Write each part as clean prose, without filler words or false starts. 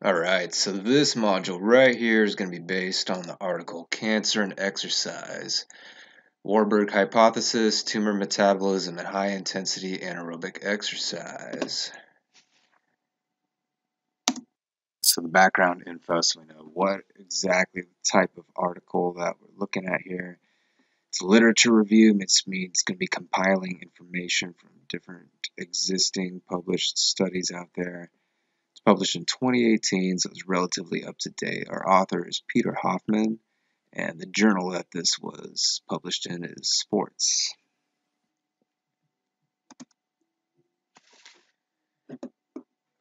Alright, so this module right here is going to be based on the article Cancer and Exercise, Warburg Hypothesis, Tumor Metabolism and High-Intensity Anaerobic Exercise. So the background info, so we know what exactly the type of article that we're looking at here. It's a literature review, which means it's going to be compiling information from different existing published studies out there. Published in 2018, so it's relatively up to date. Our author is Peter Hoffman, and the journal that this was published in is Sports.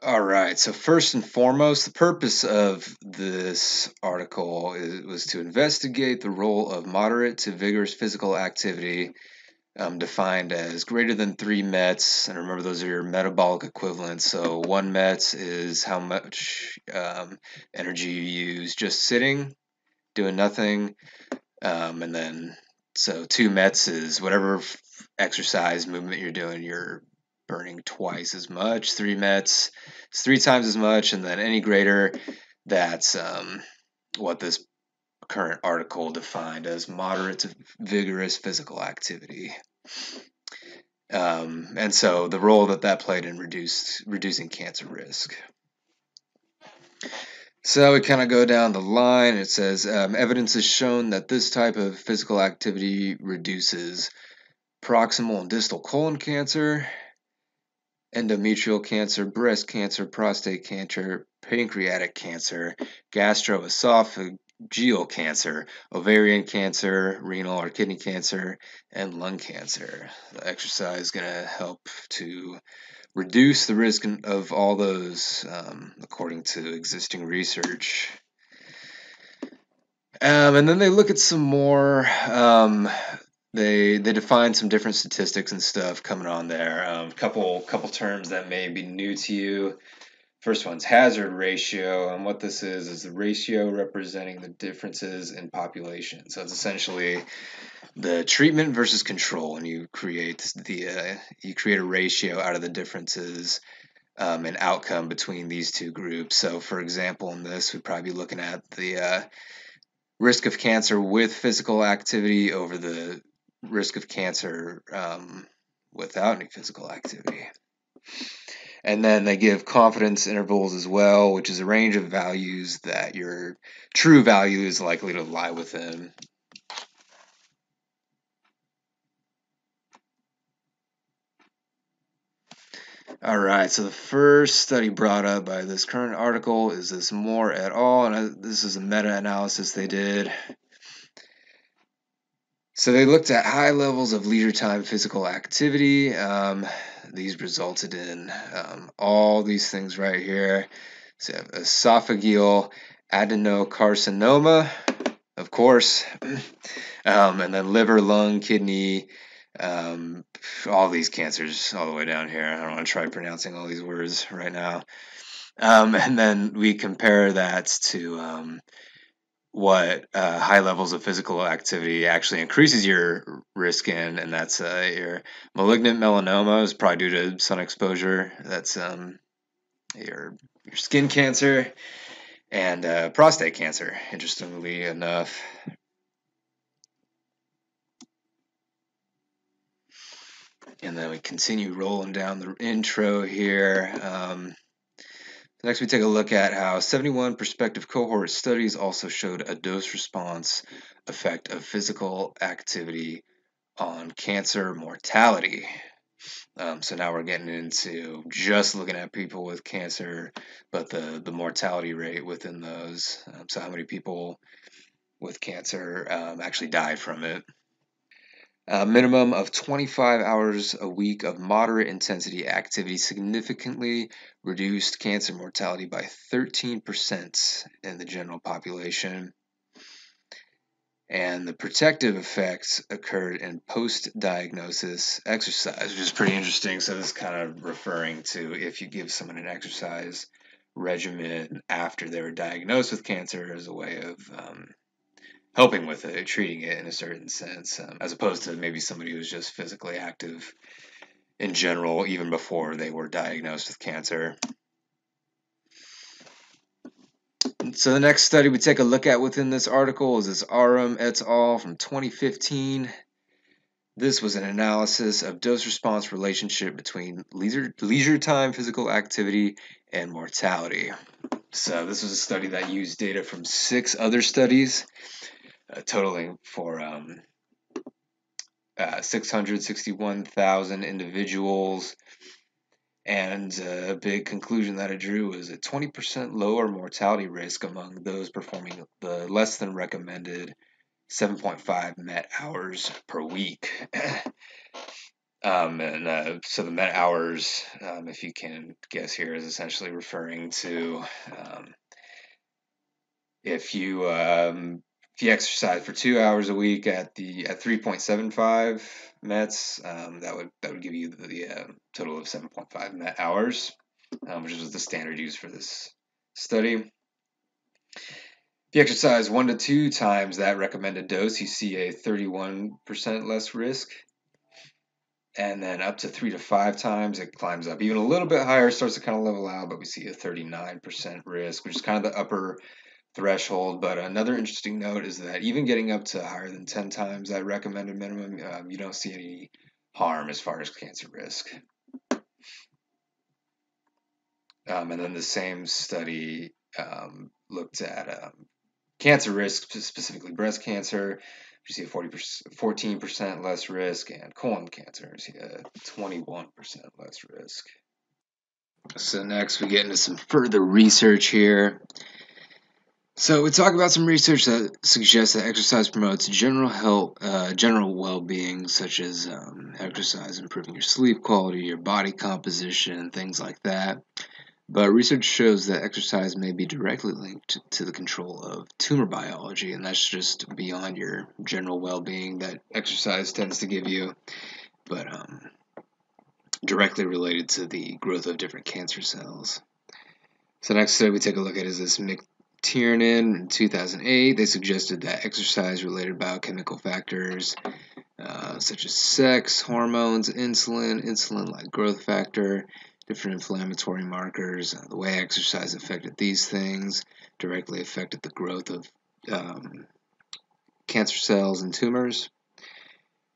Alright, so first and foremost, the purpose of this article was to investigate the role of moderate to vigorous physical activity, defined as greater than 3 METs, and remember those are your metabolic equivalents. So 1 MET is how much energy you use just sitting, doing nothing, and then so 2 METs is whatever exercise movement you're doing, you're burning twice as much. 3 METs is 3 times as much, and then any greater, that's what this current article defined as moderate to vigorous physical activity. And so the role that played in reducing cancer risk. So we kind of go down the line. It says evidence has shown that this type of physical activity reduces proximal and distal colon cancer, endometrial cancer, breast cancer, prostate cancer, pancreatic cancer, gastroesophageal cancer, ovarian cancer, renal or kidney cancer, and lung cancer. The exercise is going to help to reduce the risk of all those, according to existing research. And then they look at some more. They define some different statistics and stuff coming on there. Couple terms that may be new to you. First one's hazard ratio, and what this is the ratio representing the differences in population. So it's essentially the treatment versus control, and you create a ratio out of the differences and outcome between these two groups. So, for example, in this, we'd probably be looking at the risk of cancer with physical activity over the risk of cancer without any physical activity. And then they give confidence intervals as well, which is a range of values that your true value is likely to lie within. All right, so the first study brought up by this current article is this Moore et al., and this is a meta-analysis they did. So they looked at high levels of leisure time physical activity. These resulted in all these things right here. So esophageal adenocarcinoma, of course, and then liver, lung, kidney, all these cancers all the way down here. I don't want to try pronouncing all these words right now. And then we compare that to what high levels of physical activity actually increases your risk in, and that's your malignant melanoma is probably due to sun exposure. That's your skin cancer and prostate cancer, interestingly enough. And then we continue rolling down the intro here. Next, we take a look at how 71 prospective cohort studies also showed a dose-response effect of physical activity on cancer mortality. So now we're getting into just looking at people with cancer, but the mortality rate within those. So how many people with cancer actually died from it. A minimum of 25 hours a week of moderate intensity activity significantly reduced cancer mortality by 13% in the general population. And the protective effects occurred in post-diagnosis exercise, which is pretty interesting. So this is kind of referring to if you give someone an exercise regimen after they were diagnosed with cancer as a way of helping with it, treating it in a certain sense, as opposed to maybe somebody who's just physically active in general, even before they were diagnosed with cancer. So the next study we take a look at within this article is this Arem et al. From 2015. This was an analysis of dose-response relationship between leisure time physical activity and mortality. So this was a study that used data from 6 other studies, totaling for 661,000 individuals. And a big conclusion that it drew was a 20% lower mortality risk among those performing the less than recommended 7.5 MET hours per week. So the MET hours, if you can guess here, is essentially referring to if you exercise for 2 hours a week at 3.75 METs, that would give you the total of 7.5 MET hours, which is the standard used for this study. If you exercise 1 to 2 times that recommended dose, you see a 31% less risk. And then up to 3 to 5 times, it climbs up even a little bit higher, starts to kind of level out, but we see a 39% risk, which is kind of the upper threshold. But another interesting note is that even getting up to higher than 10 times that recommended minimum, you don't see any harm as far as cancer risk. And then the same study looked at cancer risk, specifically breast cancer. You see a 14% less risk, and colon cancer, you see a 21% less risk. So next we get into some further research here. So we talk about some research that suggests that exercise promotes general health, general well-being, such as exercise improving your sleep quality, your body composition, things like that. But research shows that exercise may be directly linked to the control of tumor biology, and that's just beyond your general well-being that exercise tends to give you, but directly related to the growth of different cancer cells. So next study we take a look at is this McTiernan in 2008. They suggested that exercise-related biochemical factors such as sex, hormones, insulin-like growth factor, different inflammatory markers, the way exercise affected these things directly affected the growth of cancer cells and tumors.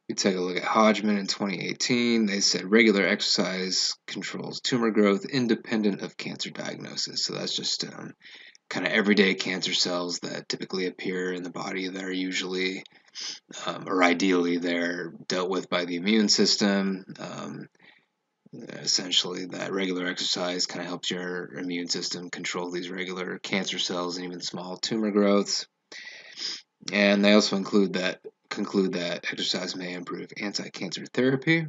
We take a look at Hodgman in 2018. They said regular exercise controls tumor growth independent of cancer diagnosis. So that's just kind of everyday cancer cells that typically appear in the body that are usually, or ideally, they're dealt with by the immune system. Essentially, that regular exercise kind of helps your immune system control these regular cancer cells and even small tumor growths. And they also conclude that exercise may improve anti-cancer therapy.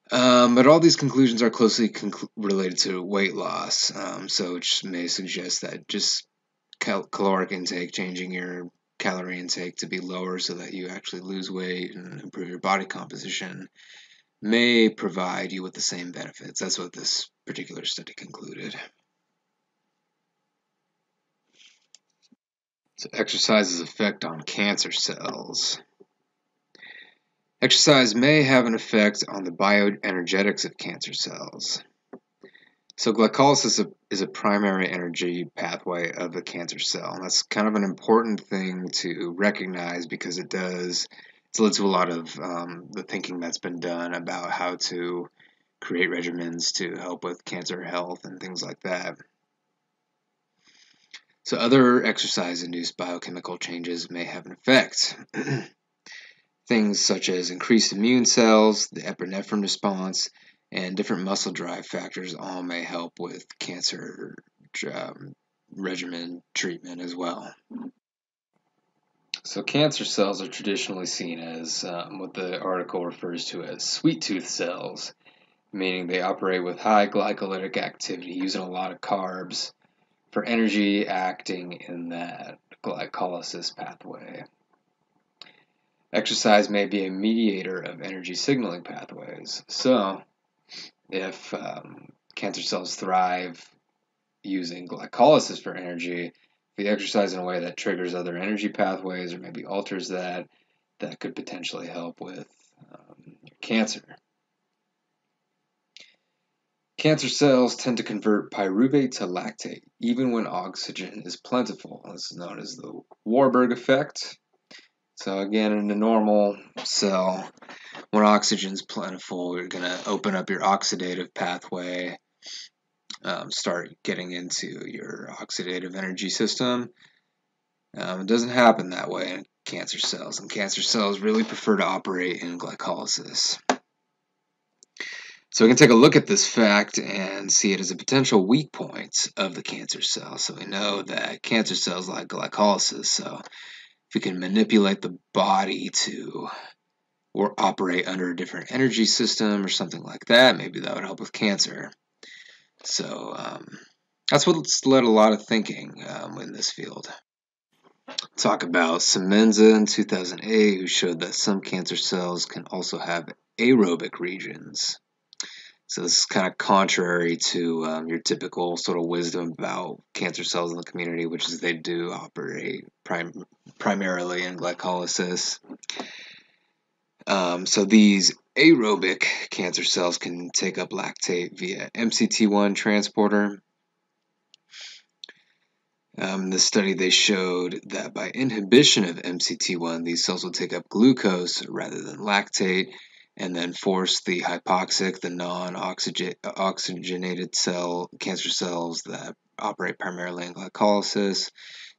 But all these conclusions are closely related to weight loss, so which may suggest that just caloric intake, changing your calorie intake to be lower so that you actually lose weight and improve your body composition, may provide you with the same benefits. That's what this particular study concluded. So exercise's effect on cancer cells. Exercise may have an effect on the bioenergetics of cancer cells. So glycolysis is a primary energy pathway of a cancer cell. And that's kind of an important thing to recognize because it's led to a lot of the thinking that's been done about how to create regimens to help with cancer health and things like that. So other exercise-induced biochemical changes may have an effect. Things such as increased immune cells, the epinephrine response, and different muscle drive factors all may help with cancer regimen treatment as well. So cancer cells are traditionally seen as what the article refers to as sweet tooth cells, meaning they operate with high glycolytic activity, using a lot of carbs for energy acting in that glycolysis pathway. Exercise may be a mediator of energy signaling pathways. So, if cancer cells thrive using glycolysis for energy, if they exercise in a way that triggers other energy pathways or maybe alters that could potentially help with cancer. Cancer cells tend to convert pyruvate to lactate, even when oxygen is plentiful. This is known as the Warburg effect. So again, in a normal cell, when oxygen is plentiful, you're going to open up your oxidative pathway, start getting into your oxidative energy system. It doesn't happen that way in cancer cells, and cancer cells really prefer to operate in glycolysis. So we can take a look at this fact and see it as a potential weak point of the cancer cell. So we know that cancer cells like glycolysis, so if we can manipulate the body to or operate under a different energy system or something like that, maybe that would help with cancer. So that's what's led a lot of thinking in this field. Talk about Semenza in 2008, who showed that some cancer cells can also have aerobic regions. So this is kind of contrary to your typical sort of wisdom about cancer cells in the community, which is they do operate primarily in glycolysis. So these aerobic cancer cells can take up lactate via MCT1 transporter. In this study, they showed that by inhibition of MCT1, these cells will take up glucose rather than lactate, and then force the hypoxic, the non-oxygenated cancer cells that operate primarily in glycolysis,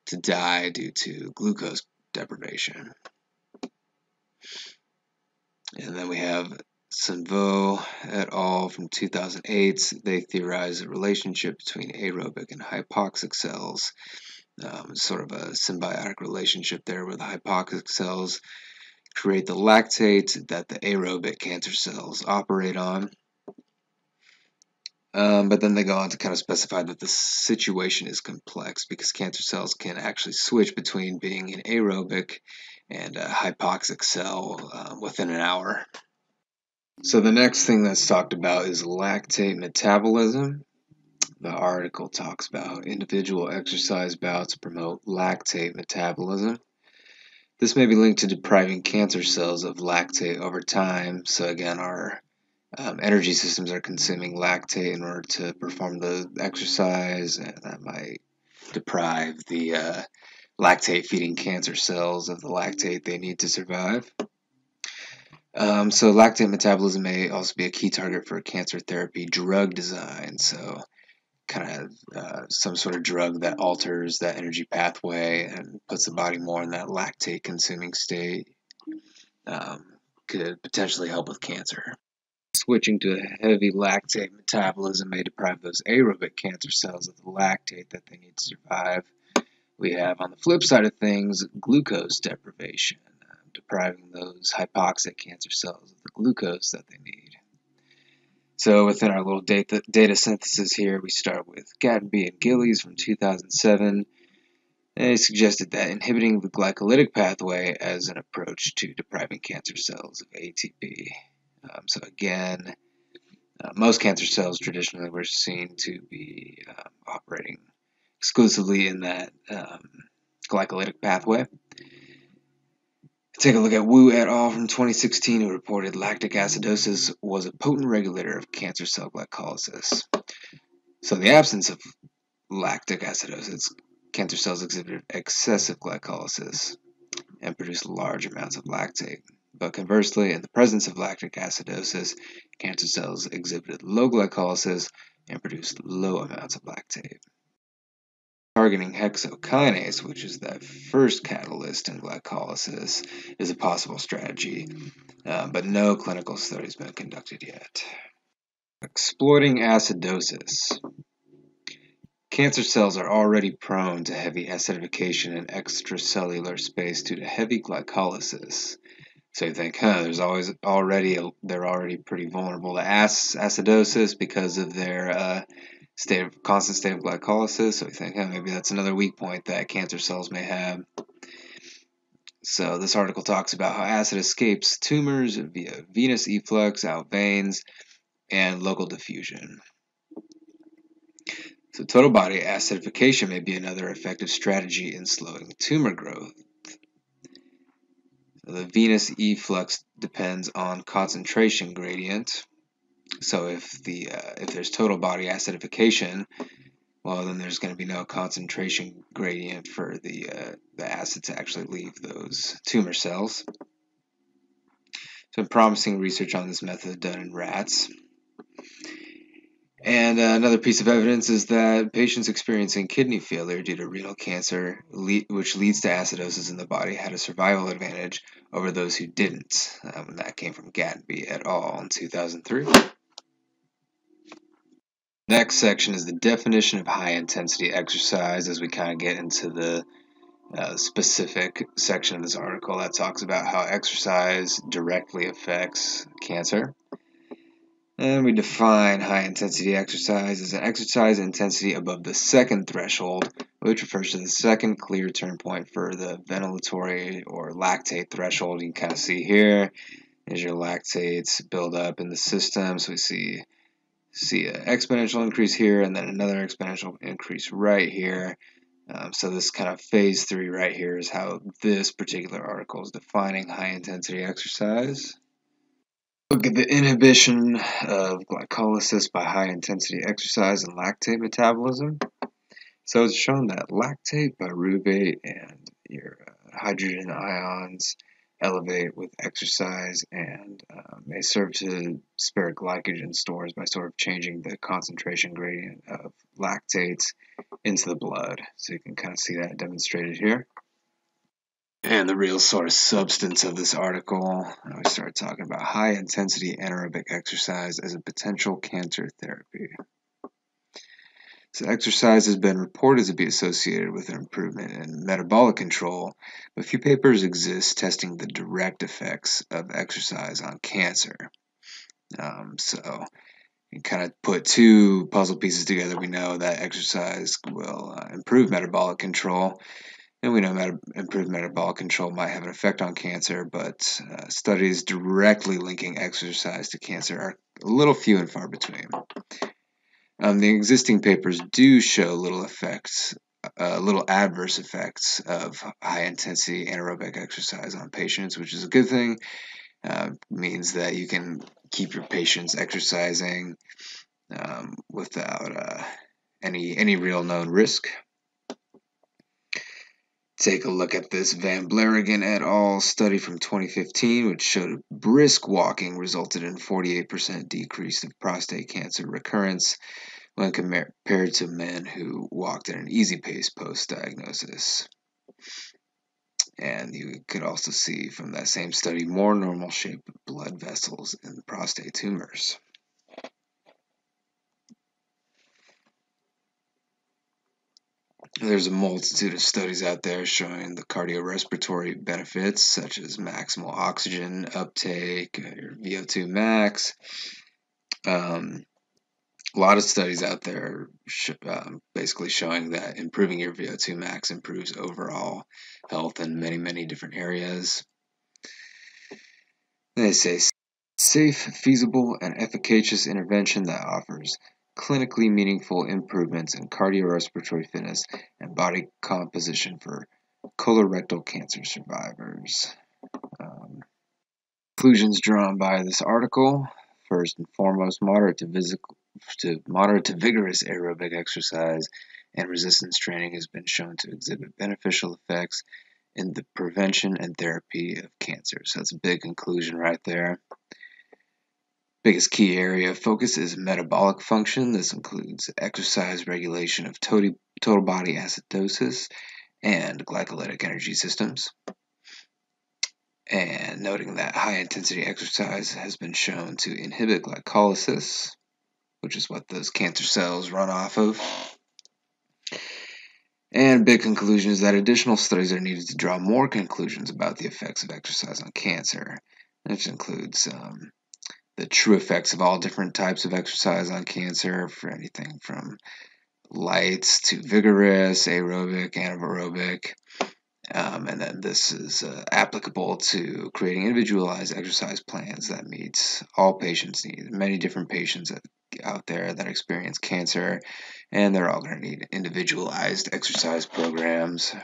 to die due to glucose deprivation. And then we have Sunvo et al. From 2008. They theorized a relationship between aerobic and hypoxic cells, sort of a symbiotic relationship there, where the hypoxic cells create the lactate that the aerobic cancer cells operate on. But then they go on to kind of specify that the situation is complex because cancer cells can actually switch between being an aerobic and a hypoxic cell within an hour. So the next thing that's talked about is lactate metabolism. The article talks about individual exercise bouts promote lactate metabolism. This may be linked to depriving cancer cells of lactate over time. So again, our energy systems are consuming lactate in order to perform the exercise, and that might deprive the lactate-feeding cancer cells of the lactate they need to survive. So lactate metabolism may also be a key target for cancer therapy drug design. So kind of some sort of drug that alters that energy pathway and puts the body more in that lactate consuming state could potentially help with cancer. Switching to a heavy lactate metabolism may deprive those aerobic cancer cells of the lactate that they need to survive. We have, on the flip side of things, glucose deprivation, depriving those hypoxic cancer cells of the glucose that they need. So within our little data synthesis here, we start with Gattenby and Gillies from 2007. They suggested that inhibiting the glycolytic pathway as an approach to depriving cancer cells of ATP. So again, most cancer cells traditionally were seen to be operating exclusively in that glycolytic pathway. Take a look at Wu et al. From 2016, who reported lactic acidosis was a potent regulator of cancer cell glycolysis. So in the absence of lactic acidosis, cancer cells exhibited excessive glycolysis and produced large amounts of lactate. But conversely, in the presence of lactic acidosis, cancer cells exhibited low glycolysis and produced low amounts of lactate. Targeting hexokinase, which is that first catalyst in glycolysis, is a possible strategy, but no clinical studies have been conducted yet. Exploiting acidosis. Cancer cells are already prone to heavy acidification in extracellular space due to heavy glycolysis. So you think, they're already pretty vulnerable to acidosis because of their constant state of glycolysis. So we think, maybe that's another weak point that cancer cells may have. So this article talks about how acid escapes tumors via venous efflux out veins and local diffusion. So total body acidification may be another effective strategy in slowing tumor growth. The venous efflux depends on concentration gradient. So if there's total body acidification, well, then there's going to be no concentration gradient for the acid to actually leave those tumor cells. Some promising research on this method done in rats. And another piece of evidence is that patients experiencing kidney failure due to renal cancer, which leads to acidosis in the body, had a survival advantage over those who didn't. That came from Gattenby et al. In 2003. Next section is the definition of high-intensity exercise, as we kind of get into the specific section of this article that talks about how exercise directly affects cancer. And we define high-intensity exercise as an exercise intensity above the second threshold, which refers to the second clear turn point for the ventilatory or lactate threshold. You can kind of see here as your lactates build up in the system. So we see an exponential increase here and then another exponential increase right here. So this kind of phase 3 right here is how this particular article is defining high-intensity exercise. Look at the inhibition of glycolysis by high-intensity exercise and lactate metabolism. So it's shown that lactate, pyruvate, and your hydrogen ions elevate with exercise and may serve to spare glycogen stores by sort of changing the concentration gradient of lactates into the blood. So you can kind of see that demonstrated here. And the real sort of substance of this article, we start talking about high-intensity anaerobic exercise as a potential cancer therapy. So exercise has been reported to be associated with an improvement in metabolic control, but few papers exist testing the direct effects of exercise on cancer. So you kind of put two puzzle pieces together. We know that exercise will improve metabolic control, and we know improved metabolic control might have an effect on cancer, but studies directly linking exercise to cancer are a little few and far between. The existing papers do show little adverse effects of high-intensity anaerobic exercise on patients, which is a good thing. Means that you can keep your patients exercising without any real known risk. Take a look at this Van Bleringen et al. Study from 2015, which showed brisk walking resulted in 48% decrease of prostate cancer recurrence when compared to men who walked at an easy pace post-diagnosis. And you could also see from that same study more normal-shaped blood vessels in prostate tumors. There's a multitude of studies out there showing the cardiorespiratory benefits, such as maximal oxygen uptake, your VO2 max. A lot of studies out there basically showing that improving your VO2 max improves overall health in many, many different areas. They say safe, feasible, and efficacious intervention that offers clinically meaningful improvements in cardiorespiratory fitness and body composition for colorectal cancer survivors. Conclusions drawn by this article: first and foremost, moderate to vigorous aerobic exercise and resistance training has been shown to exhibit beneficial effects in the prevention and therapy of cancer. So that's a big conclusion right there. Biggest key area of focus is metabolic function. This includes exercise regulation of total body acidosis and glycolytic energy systems. And noting that high-intensity exercise has been shown to inhibit glycolysis, which is what those cancer cells run off of. And big conclusion is that additional studies are needed to draw more conclusions about the effects of exercise on cancer, which includes the true effects of all different types of exercise on cancer, for anything from light to vigorous, aerobic, anaerobic. And then this is applicable to creating individualized exercise plans that meets all patients' needs. Many different patients out there that experience cancer, and they're all going to need individualized exercise programs.